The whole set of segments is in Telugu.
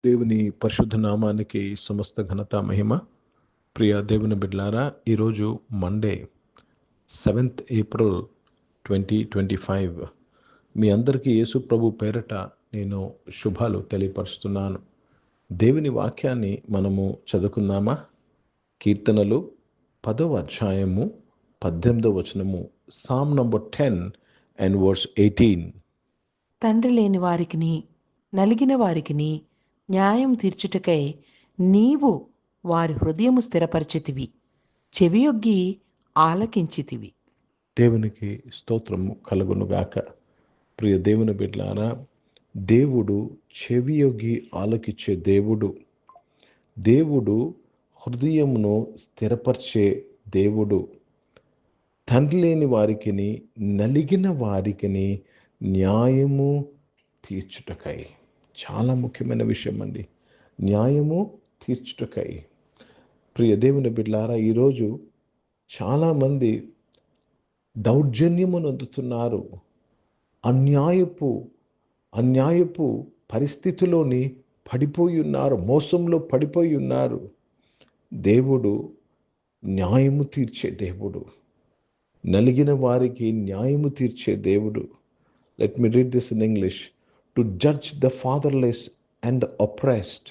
దేవుని పరిశుద్ధ నామానికి సమస్త ఘనత మహిమ. ప్రియ దేవుని బిడ్డలారా, ఈరోజు మండే 7th ఏప్రిల్ 2025. మీ అందరికీ యేసు ప్రభు పేరట నేను శుభాలు తెలియపరుస్తున్నాను. దేవుని వాక్యాన్ని మనము చదువుకుందామా? కీర్తనలు 10వ అధ్యాయము 18వ వచనము, సామ్ నంబర్ 10 and verse 18. తండ్రి లేని వారికిని నలిగిన వారికిని న్యాయం తీర్చుటకై నీవు వారి హృదయము స్థిరపరిచితివి, చెవియొగ్గి ఆలకించితివి. దేవునికి స్తోత్రము కలుగునుగాక. ప్రియ దేవుని బిడ్డలారా, దేవుడు చెవియొగ్గి ఆలకించే దేవుడు. దేవుడు హృదయమును స్థిరపరిచే దేవుడు. తండ్రి లేని వారికిని నలిగిన వారికిని న్యాయము తీర్చుటకై. చాలా ముఖ్యమైన విషయం అండి, న్యాయము తీర్చుటకై. ప్రియ దేవుని బిడ్డలారా, ఈరోజు చాలామంది దౌర్జన్యము నొందుతున్నారు. అన్యాయపు పరిస్థితిలోని పడిపోయి ఉన్నారు, మోసంలో పడిపోయి ఉన్నారు. దేవుడు న్యాయము తీర్చే దేవుడు, నలిగిన వారికి న్యాయము తీర్చే దేవుడు. Let me read this in English. To judge the fatherless and the oppressed,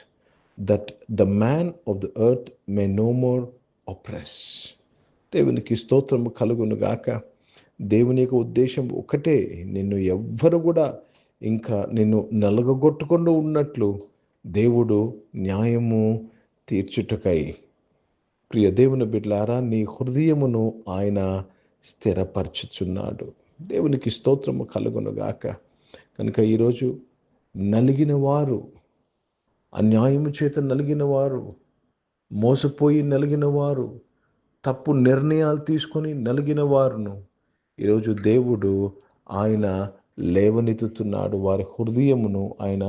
that the man of the earth may no more oppress. దేవునికి స్తోత్రము కలుగునుగాక. దేవుని యొక్క ఉద్దేశం ఒకటే, నిన్ను ఎవ్వరు కూడా ఇంకా నిన్ను నలగగొట్టుకుండా ఉన్నట్లు దేవుడు న్యాయము తీర్చుటకై. ప్రియ దేవుని బిడ్డలారా, నీ హృదయమును ఆయన స్థిరపరచుచున్నాడు. దేవునికి స్తోత్రము కలుగునుగాక. కనుక ఈరోజు నలిగిన వారు, అన్యాయము చేత నలిగిన వారు, మోసపోయి నలిగిన వారు, తప్పు నిర్ణయాలు తీసుకొని నలిగిన వారును ఈరోజు దేవుడు ఆయన లేవనెత్తుతున్నాడు. వారి హృదయమును ఆయన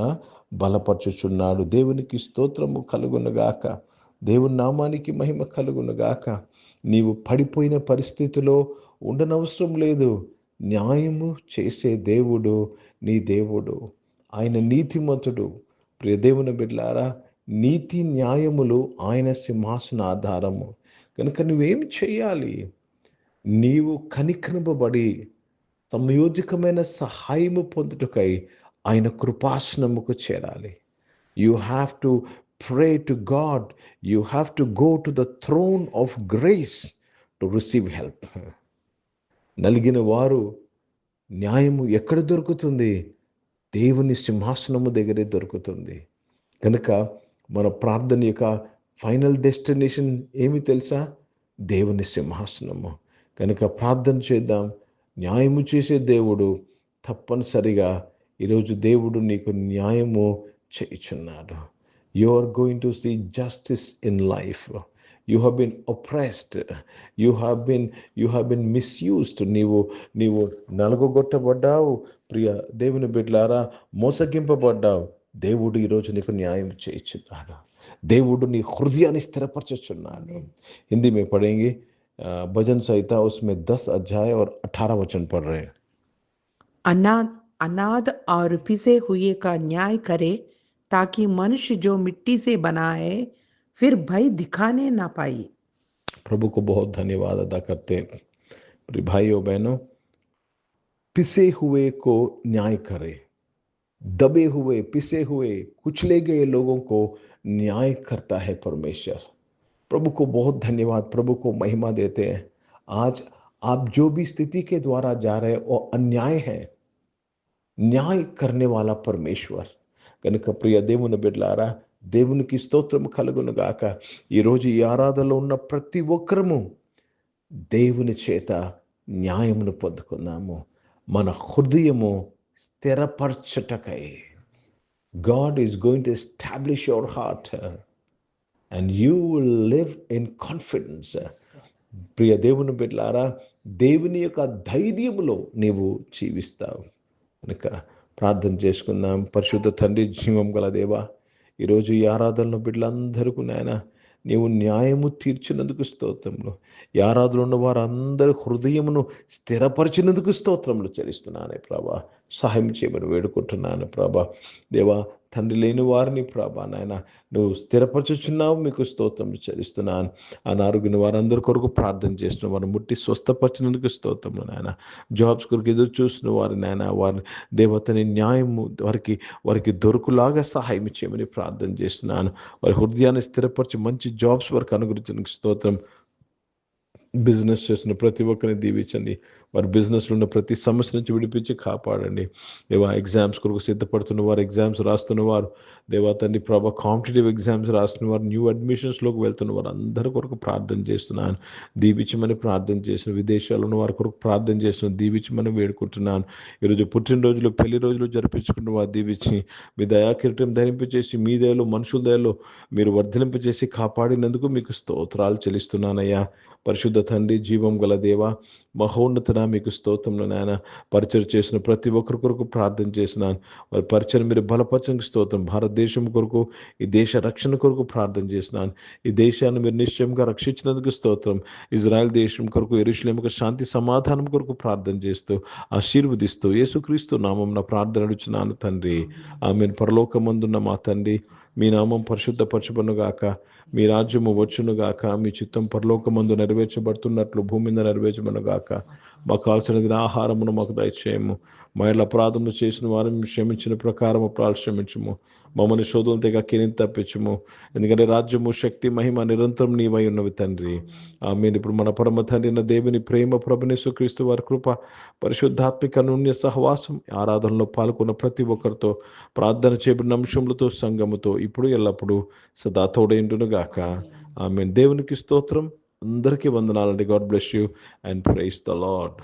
బలపరచుచున్నాడు. దేవునికి స్తోత్రము కలుగునుగాక. దేవుని నామానికి మహిమ కలుగునుగాక. నీవు పడిపోయిన పరిస్థితిలో ఉండనవసరం లేదు. న్యాయము చేసే దేవుడు నీ దేవుడు. ఆయన నీతిమంతుడు. ప్రియ దేవుని బిడ్డలారా, నీతి న్యాయములు ఆయన సింహాసన ఆధారము. కనుక నువ్వేం చేయాలి? నీవు కనికరింపబడి సంయోజకమైన సహాయము పొందుటకై ఆయన కృపాసనముకు చేరాలి. You have to pray to God. You have to go to the throne of grace to receive help. నలిగిన వారు న్యాయము ఎక్కడ దొరుకుతుంది? దేవుని సింహాసనము దగ్గరే దొరుకుతుంది. కనుక మన ప్రార్థన యొక్క ఫైనల్ డెస్టినేషన్ ఏమి తెలుసా? దేవుని సింహాసనము. కనుక ప్రార్థన చేద్దాం. న్యాయము చేసే దేవుడు తప్పనిసరిగా ఈరోజు దేవుడు నీకు న్యాయము చేయుచున్నాడు. You are going to see justice in life. You have been oppressed. You have been misused. నీవు నలుగొట్టబడ్డావు. ప్రియ దేవుని బిడ్డలారా, మోసగింపబడ్డావు. దేవుడు ఈరోజు నీకు న్యాయం చేయించున్నాడు. దేవుడు నీ హృదయాన్ని స్థిరపరచుచున్నాడు. హిందీ में पढ़ेंगे भजन संहिता, उसमें 10 अध्याय और 18 वचन पढ़ रहे हैं. अनाथ और पिसे हुए का न्याय करे, ताकि मनुष्य जो मिट्टी से बना है फिर भय दिखाने ना पाए. प्रभु को बहुत धन्यवाद अदा करते हैं. प्रिय भाइयों बहनों, पिसे हुए को न्याय करे. दबे हुए, पिसे हुए, कुचले गए लोगों को न्याय करता है परमेश्वर. प्रभु को बहुत धन्यवाद, प्रभु को महिमा देते हैं. आज आप जो भी स्थिति के द्वारा जा रहे वो अन्याय है, न्याय करने वाला परमेश्वर. కనుక ప్రియ దేవుని బిడ్డలారా, దేవునికి స్తోత్రము కలుగునుగాక. ఈరోజు ఈ ఆరాధనలో ఉన్న ప్రతి ఒక్కరము దేవుని చేత న్యాయమును పొందుకుందాము. మన హృదయము స్థిరపరచుటకై. God is going to establish your heart and you will live in confidence. ప్రియ దేవుని బిడ్డలారా, దేవుని యొక్క ధైర్యములో నీవు జీవిస్తావు. కనుక ప్రార్థన చేసుకుందాం. పరిశుద్ధ తండ్రి, జీవం గల దేవా, ఈరోజు ఈ ఆరాధనలో బిడ్డలందరికీ నాయన నీవు న్యాయము తీర్చినందుకు స్తోత్రములు. ఈ ఆరాధనలో ఉన్న వారందరి హృదయమును స్థిరపరిచినందుకు స్తోత్రములు చెల్లిస్తున్నానే ప్రభా. సహాయం చేయమని వేడుకుంటున్నాను ప్రభా. దేవా, తండ్రి లేని వారిని ప్రభా నాయన నువ్వు స్థిరపరచుచున్నావు, మీకు స్తోత్రం చెల్లిస్తున్నాను. అనారోగ్యం వారందరి కొరకు ప్రార్థన చేస్తున్నాం, వారిని ముట్టి స్వస్థపరచినందుకు స్తోత్రం నాయన. జాబ్స్ కొరకు ఎదురు చూసిన వారి నాయన వారి దేవతని న్యాయము వారికి దొరుకులాగా సహాయం చేయమని ప్రార్థన చేస్తున్నాను. వారి హృదయాన్ని స్థిరపరిచి మంచి జాబ్స్ వరకు అనుగ్రహించడానికి స్తోత్రం. బిజినెస్ చేస్తున్న ప్రతి ఒక్కరిని దీవించండి. వారి బిజినెస్లో ఉన్న ప్రతి సమస్య నుంచి విడిపించి కాపాడండి. దేవా, ఎగ్జామ్స్ కొరకు సిద్ధపడుతున్న వారు, ఎగ్జామ్స్ రాస్తున్న వారు, దేవా తండ్రి ప్రభా, కాంపిటేటివ్ ఎగ్జామ్స్ రాస్తున్న వారు, న్యూ అడ్మిషన్స్లోకి వెళ్తున్న వారు అందరి కొరకు ప్రార్థన చేస్తున్నాను. దీవించమని ప్రార్థన చేసిన, విదేశాల్లో ఉన్న వారి కొరకు ప్రార్థన చేస్తున్నాను. దీవించమని వేడుకుంటున్నాను. ఈరోజు పుట్టినరోజులు, పెళ్లి రోజులు జరిపించుకున్న వారు దీవించి మీ దయాకిరీటం ధరింపచేసి మీ దయలో, మనుషుల దయలో మీరు వర్ధలింపచేసి కాపాడినందుకు మీకు స్తోత్రాలు చెల్లిస్తున్నానయ్యా. పరిశుద్ధ తండ్రి, జీవం గల దేవ, మహోన్నతుడా, మీకు స్తోత్రంలో నాయన. పరిచయం చేసిన ప్రతి ఒక్కరి కొరకు ప్రార్థన చేసినాను. వారి పరిచయం మీరు బలపరచడానికి స్తోత్రం. భారతదేశం కొరకు, ఈ దేశ రక్షణ కొరకు ప్రార్థన చేసినాను. ఈ దేశాన్ని మీరు నిశ్చయంగా రక్షించినందుకు స్తోత్రం. ఇజ్రాయెల్ దేశం కొరకు, యెరూషలేముకు శాంతి సమాధానం కొరకు ప్రార్థన చేస్తూ ఆశీర్వదిస్తూ యేసుక్రీస్తు నామం నా ప్రార్థన అడుగుచున్నాను తండ్రి. ఆమేన్. పరలోకమందున్న మా తండ్రి, మీ నామం పరిశుద్ధపరచబడునుగాక, మీ రాజ్యము వచ్చునుగాక, మీ చిత్తం పరలోకమందు నెరవేర్చబడుతున్నట్లు భూమి మీద నెరవేర్చబడునుగాక. మాకు కావాల్సిన ఆహారమును మాకు దయచేయము. మా ఇళ్ళ అపరాధములు చేసిన వారిని క్షమించిన ప్రకారం అపరాధులు క్షమించము. మమ్మల్ని శోధనల తెగ కిరీని తప్పించము. ఎందుకంటే రాజ్యము, శక్తి, మహిమ నిరంతరం నీవై ఉన్నవి తండ్రి. ఆమేన్. ఇప్పుడు మన పరమ తండ్రి అయిన దేవుని ప్రేమ, ప్రభుని యేసుక్రీస్తు వారి కృప, పరిశుద్ధాత్మిక అన్యోన్య సహవాసం, ఆరాధనలో పాల్గొన్న ప్రతి ఒక్కరితో, ప్రార్థన చేయబడిన అంశములతో, సంఘముతో ఇప్పుడు ఎల్లప్పుడూ సదా తోడైండునుగాక. ఆమేన్. దేవునికి స్తోత్రం. అందరికీ వందనాలండి. God bless you and praise the lord.